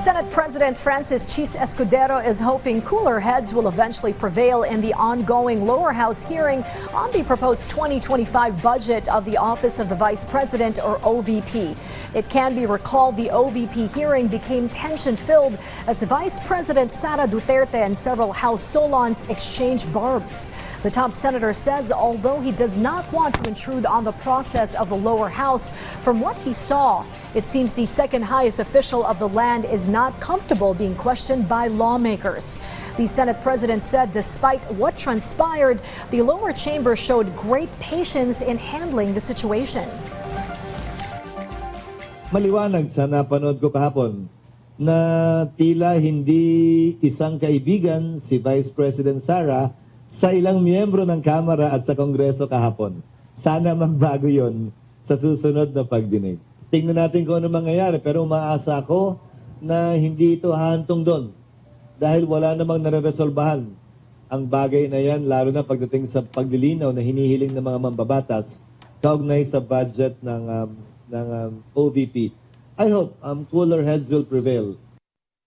Senate President Francis Chis Escudero is hoping cooler heads will eventually prevail in the ongoing lower house hearing on the proposed 2025 budget of the Office of the Vice President, or OVP. It can be recalled the OVP hearing became tension-filled as Vice President Sara Duterte and several House Solons exchanged barbs. The top senator says although he does not want to intrude on the process of the lower house, from what he saw, it seems the second highest official of the land is not comfortable being questioned by lawmakers. The Senate president said despite what transpired, the lower chamber showed great patience in handling the situation. Maliwanag sa napanood ko kahapon na tila hindi isang kaibigan si Vice President Sara sa ilang miyembro ng Kamara at sa Kongreso kahapon. Sana magbago yon sa susunod na pagdinig. Tingnan natin kung ano mangyayari, pero umaasa ako na hindi ito hahantong doon dahil wala namang nare-resolbahan ang bagay na yan, lalo na pagdating sa paglilinaw na hinihiling ng mga mambabatas kaugnay sa budget ng OVP. I hope cooler heads will prevail.